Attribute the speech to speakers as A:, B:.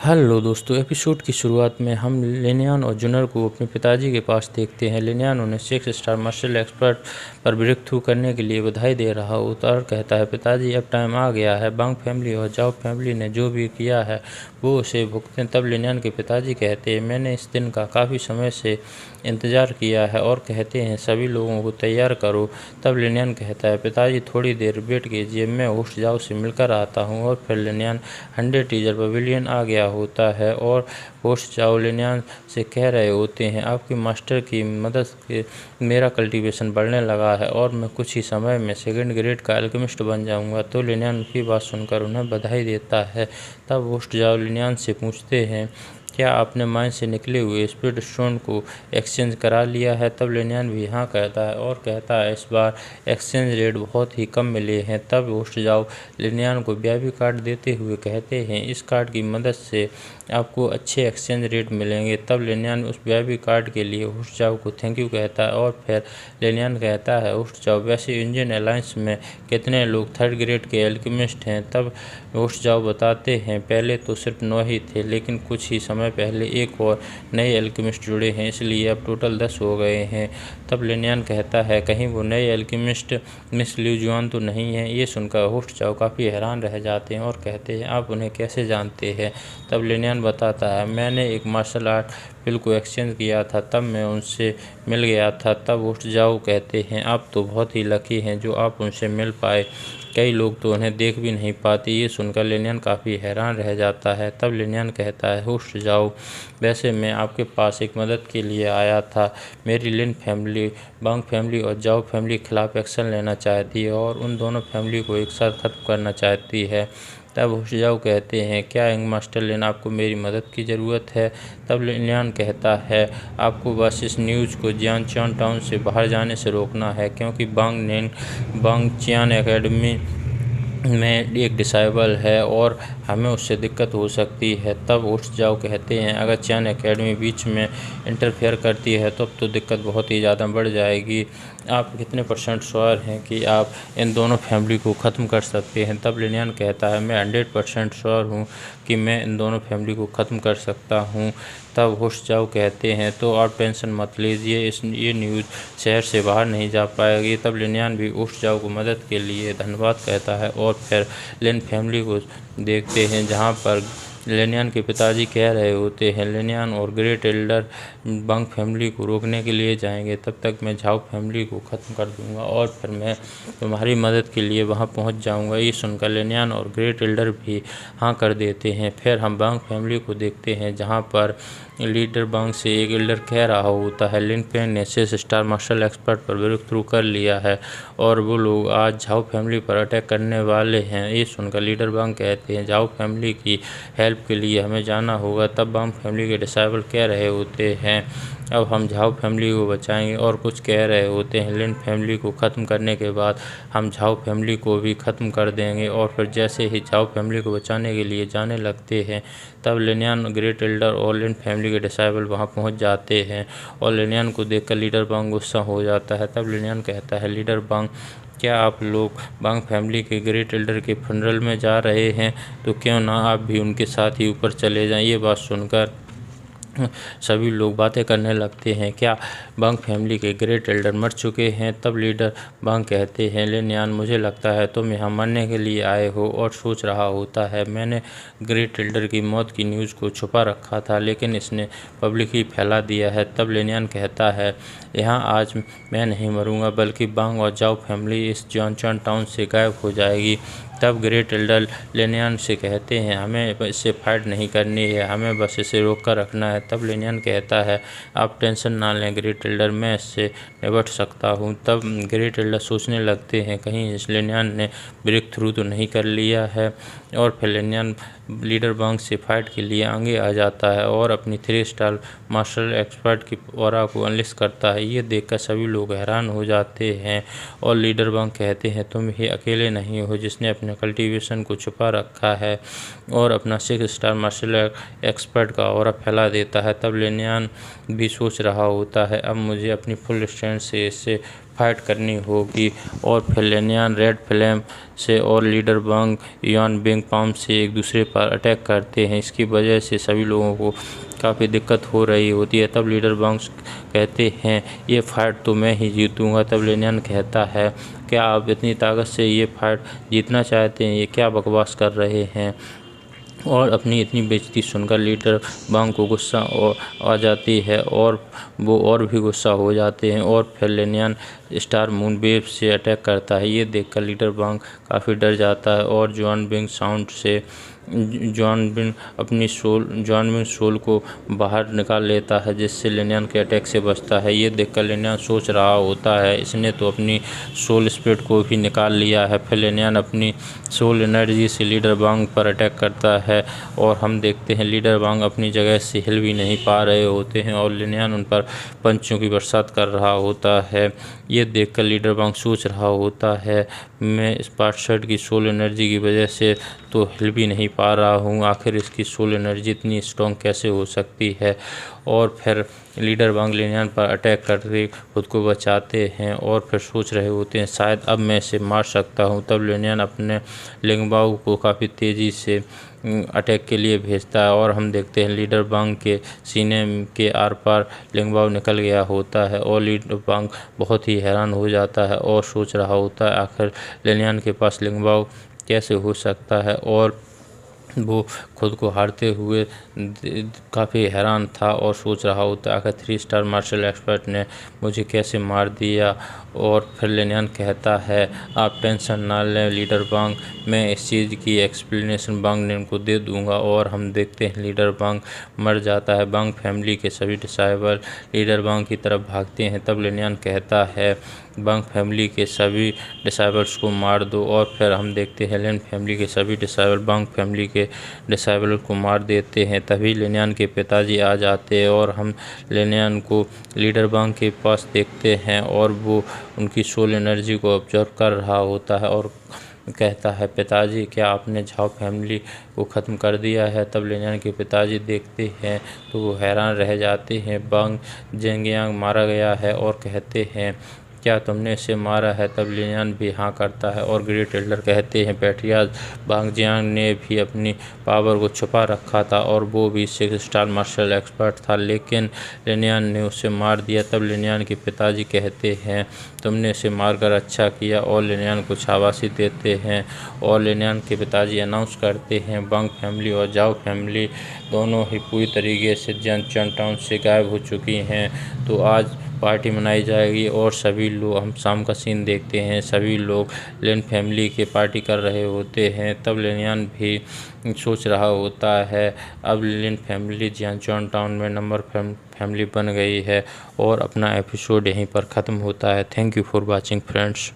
A: Hello दोस्तों, episode की शुरुआत में हम लिनयान और जुनर को अपने पिताजी के पास देखते हैं। लिनयान उन्हें 6 स्टार मार्शल एक्सपर्ट पर ब्रेक थ्रू करने के लिए बधाई दे रहा होता और कहता है, पिताजी अब टाइम आ गया है। बांग फैमिली और जाओ फैमिली ने जो भी किया है वो उसे भुगतें। तब लिनयान के पिताजी कहते हैं, मैंने इस दिन का काफ़ी समय से इंतज़ार किया है, और कहते हैं सभी लोगों को तैयार करो। तब लिनयान कहता है, पिताजी थोड़ी देर वेट कीजिए, मैं होस्ट जाओ से मिलकर आता हूँ। और फिर लिनयान 100 टीजर पवेलियन आ गया होता है और होस्ट जाओ लिनयान से कह रहे होते हैं, आपकी मास्टर की मदद से मेरा कल्टीवेशन बढ़ने लगा है और मैं कुछ ही समय में सेकंड ग्रेड का एल्केमिस्ट बन जाऊंगा। तो लिनयान उनकी बात सुनकर उन्हें बधाई देता है। तब होस्ट जाओ लिनयान से पूछते हैं, क्या आपने माइन से निकले हुए स्पिरिट स्टोन को एक्सचेंज करा लिया है? तब लिनयान भी हाँ कहता है और कहता है, इस बार एक्सचेंज रेट बहुत ही कम मिले हैं। तब होस्ट जाओ लिनयान को वीआईपी कार्ड देते हुए कहते हैं, इस कार्ड की मदद से आपको अच्छे एक्सचेंज रेट मिलेंगे। तब लिनयान उस वीआईपी कार्ड के लिए होस्ट जाओ को थैंक यू कहता है और फिर लिनयान कहता है, होस्ट जाओ वैसे इंडियन अलायंस में कितने लोग 3rd ग्रेड के एल्केमिस्ट हैं? तब होस्ट जाओ बताते हैं, पहले तो सिर्फ 9 ही थे, लेकिन कुछ ही समय पहले एक और नए एल्केमिस्ट जुड़े हैं, इसलिए अब टोटल 10 हो गए हैं। तब लिनयान कहता है, कहीं वो नए एल्केमिस्ट मिस लिu जुआन तो नहीं है? ये सुनकर होस्ट जाओ काफ़ी हैरान रह जाते हैं और कहते हैं, आप उन्हें कैसे जानते हैं? तब लिनयान बताता है, मैंने एक मार्शल आर्ट पिल को एक्सचेंज किया था, तब मैं उनसे मिल गया था। तब होस्ट जाओ कहते हैं, आप तो बहुत ही लकी हैं जो आप उनसे मिल पाए, कई लोग तो उन्हें देख भी नहीं पाते। ये सुनकर लिनयान काफ़ी हैरान रह जाता है। तब लिनयान कहता है, होस्ट जाओ वैसे मैं आपके पास एक मदद के लिए आया था। मेरी लिन फैमिली बांग फैमिली और जाओ फैमिली के खिलाफ एक्शन लेना चाहती है और उन दोनों फैमिली को एक साथ ख़त्म करना चाहती है। तब होस्ट जाओ कहते हैं, क्या यंग मास्टर लिन आपको मेरी मदद की ज़रूरत है? तब लिनयान कहता है, आपको बस इस न्यूज़ को जियांगचान टाउन से बाहर जाने से रोकना है, क्योंकि बांग चियान एकेडमी में एक डिसाइबल है और हमें उससे दिक्कत हो सकती है। तब होस्ट जाओ कहते हैं, अगर चियान एकेडमी बीच में इंटरफेयर करती है तब तो दिक्कत बहुत ही ज़्यादा बढ़ जाएगी। आप कितने % श्योर हैं कि आप इन दोनों फैमिली को ख़त्म कर सकते हैं? तब लिनयान कहता है, मैं 100% श्योर हूँ कि मैं इन दोनों फैमिली को ख़त्म कर सकता हूँ। तब होस्ट जाओ कहते हैं, तो आप टेंशन मत लीजिए, ये न्यूज़ शहर से बाहर नहीं जा पाएगी। तब लिनयान भी होस्ट जाओ को मदद के लिए धन्यवाद कहता है और फिर लिन फैमिली को देखते हैं, जहाँ पर लिनयान के पिताजी कह रहे होते हैं, लिनयान और ग्रेट एल्डर बांग फैमिली को रोकने के लिए जाएंगे, तब तक मैं झाओ फैमिली को ख़त्म कर दूंगा और फिर मैं तुम्हारी मदद के लिए वहां पहुंच जाऊंगा। ये सुनकर लिनयान और ग्रेट एल्डर भी हाँ कर देते हैं। फिर हम बांग फैमिली को देखते हैं, जहां पर लीडर बांग से एक एल्डर कह रहा होता है, लिन पेन ने 6 स्टार मार्शल एक्सपर्ट पर ब्रेक थ्रू कर लिया है और वो लोग आज झाओ फैमिली पर अटैक करने वाले हैं। ये सुनकर लीडर बांग कहते हैं, झाओ फैमिली की हेल्प के लिए हमें जाना होगा। तब बांग फैमिली के डिसाइबल कह रहे होते हैं, अब हम झाओ फैमिली को बचाएंगे, और कुछ कह रहे होते हैं, लिन फैमिली को ख़त्म करने के बाद हम झाओ फैमिली को भी ख़त्म कर देंगे। और फिर जैसे ही झाओ फैमिली को बचाने के लिए जाने लगते हैं, तब लिनयान ग्रेट एल्डर और लिन फैमिली के डिसाइबल वहां पहुंच जाते हैं और लिनयान को देखकर लीडर बांग गुस्सा हो जाता है। तब लिनयान कहता है, लीडर बांग, क्या आप लोग बांग फैमिली के ग्रेट एल्डर के फनरल में जा रहे हैं? तो क्यों ना आप भी उनके साथ ही ऊपर चले जाएं। ये बात सुनकर सभी लोग बातें करने लगते हैं, क्या बांग फैमिली के ग्रेट एल्डर मर चुके हैं? तब लीडर बांग कहते हैं, लिनयान, मुझे लगता है तुम यहाँ मरने के लिए आए हो और सोच रहा होता है, मैंने ग्रेट एल्डर की मौत की न्यूज़ को छुपा रखा था, लेकिन इसने पब्लिकली फैला दिया है। तब लिनयान कहता है, यहाँ आज मैं नहीं मरूंगा, बल्कि बांग और जाओ फैमिली इस जियांगचान टाउन से गायब हो जाएगी। तब ग्रेट एल्डर लिनयान से कहते हैं, हमें इससे फाइट नहीं करनी है, हमें बस इसे रोक कर रखना है। तब लिनयान कहता है, आप टेंशन ना लें ग्रेट एल्डर, मैं इससे निपट सकता हूँ। तब ग्रेट एल्डर सोचने लगते हैं, कहीं इस लिनयान ने ब्रेक थ्रू तो नहीं कर लिया है। और फिर लिनयान लीडर बांग से फाइट के लिए आगे आ जाता है और अपनी 3 स्टार मार्शल एक्सपर्ट की ऑरा को अनलिस्ट करता है। ये देखकर सभी लोग हैरान हो जाते हैं और लीडर बांग कहते हैं, तुम ही अकेले नहीं हो जिसने अपने कल्टीवेशन को छुपा रखा है, और अपना 6 स्टार मार्शल एक्सपर्ट का ऑरा फैला देता है। तब लिनयान भी सोच रहा होता है, अब मुझे अपनी फुल स्ट्रेंथ से इससे फाइट करनी होगी। और फिर लेनियान रेड फ्लेम से और लीडर वांग यान बिंगपाम से एक दूसरे पर अटैक करते हैं। इसकी वजह से सभी लोगों को काफ़ी दिक्कत हो रही होती है। तब लीडर वांग कहते हैं ये फाइट तो मैं ही जीतूंगा। तब लेनियान कहता है क्या आप इतनी ताकत से ये फाइट जीतना चाहते हैं, ये क्या बकवास कर रहे हैं। और अपनी इतनी बेइज्जती सुनकर लीडर वांग को गुस्सा आ जाती है और वो और भी गुस्सा हो जाते हैं। और फिर लेनियान स्टार मून वेव से अटैक करता है। ये देखकर लीडर वांग काफ़ी डर जाता है और जॉन बिंग साउंड से जॉन बिंग सोल को बाहर निकाल लेता है, जिससे लेनियान के अटैक से बचता है। ये देखकर लेनियान सोच रहा होता है इसने तो अपनी सोल स्पिरिट को भी निकाल लिया है। फिर लेनियान अपनी सोल एनर्जी से लीडर वांग पर अटैक करता है और हम देखते हैं लीडर वांग अपनी जगह से हिल भी नहीं पा रहे होते हैं और लेनियान उन पर पंचों की बरसात कर रहा होता है। ये देखकर लीडर वांग सोच रहा होता है मैं इस पार्टशर्ट की सोल एनर्जी की वजह से तो हिल भी नहीं पा रहा हूँ, आखिर इसकी सोल एनर्जी इतनी स्ट्रॉन्ग कैसे हो सकती है। और फिर लीडर वांग लेनियान पर अटैक करके खुद को बचाते हैं और फिर सोच रहे होते हैं शायद अब मैं इसे मार सकता हूँ। तब लेनियान अपने लिंगबाओ को काफ़ी तेज़ी से अटैक के लिए भेजता है और हम देखते हैं लीडर वांग के सीने के आर पार लिंगबाओ निकल गया होता है और लीडर वांग बहुत ही हैरान हो जाता है और सोच रहा होता है आखिर लेनियान के पास लिंगबाओ कैसे हो सकता है। और वो खुद को हारते हुए काफ़ी हैरान था और सोच रहा होता आखिर 3 स्टार मार्शल एक्सपर्ट ने मुझे कैसे मार दिया। और फिर लेनियान कहता है आप टेंशन ना लें लीडर वांग, मैं इस चीज़ की एक्सप्लेनेशन वांग ने उनको दे दूंगा। और हम देखते हैं लीडर वांग मर जाता है। वांग फैमिली के सभी डिसाइबल लीडर वांग की तरफ भागते हैं। तब लेनियान कहता है वांग फैमिली के सभी डिसाइबल्स को मार दो। और फिर हम देखते हैं लेन फैमिली के सभी डिसाइबल वांग फैमिली के डिसाइबल को मार देते हैं। तभी लेनियान के पिताजी आ जाते हैं और हम लेनियान को लीडर वांग के पास देखते हैं और वो उनकी सोल एनर्जी को ऑब्जर्व कर रहा होता है और कहता है पिताजी क्या आपने झाओ फैमिली को ख़त्म कर दिया है। तब लेनियान के पिताजी देखते हैं तो वो हैरान रह जाते हैं। वांग जेंगियांग मारा गया है और कहते हैं क्या तुमने इसे मारा है। तब लेनियान भी हाँ करता है और ग्रेट एल्डर कहते हैं पैट्रियाज वांग जियांग ने भी अपनी पावर को छुपा रखा था और वो भी 6 स्टार मार्शल एक्सपर्ट था, लेकिन लेनियान ने उसे मार दिया। तब लेनियान के पिताजी कहते हैं तुमने इसे मारकर अच्छा किया और लेनियान को शाबाशी देते हैं। और लेनियान के पिताजी अनाउंस करते हैं वांग फैमिली और जाओ फैमिली दोनों ही पूरी तरीके से जियांगचन टाउन से गायब हो चुकी हैं, तो आज पार्टी मनाई जाएगी। और सभी लोग हम शाम का सीन देखते हैं, सभी लोग लेन फैमिली के पार्टी कर रहे होते हैं। तब लेनियान भी सोच रहा होता है अब लेन फैमिली जियांगचन टाउन में नंबर फैमिली बन गई है। और अपना एपिसोड यहीं पर ख़त्म होता है। Thank you for watching friends.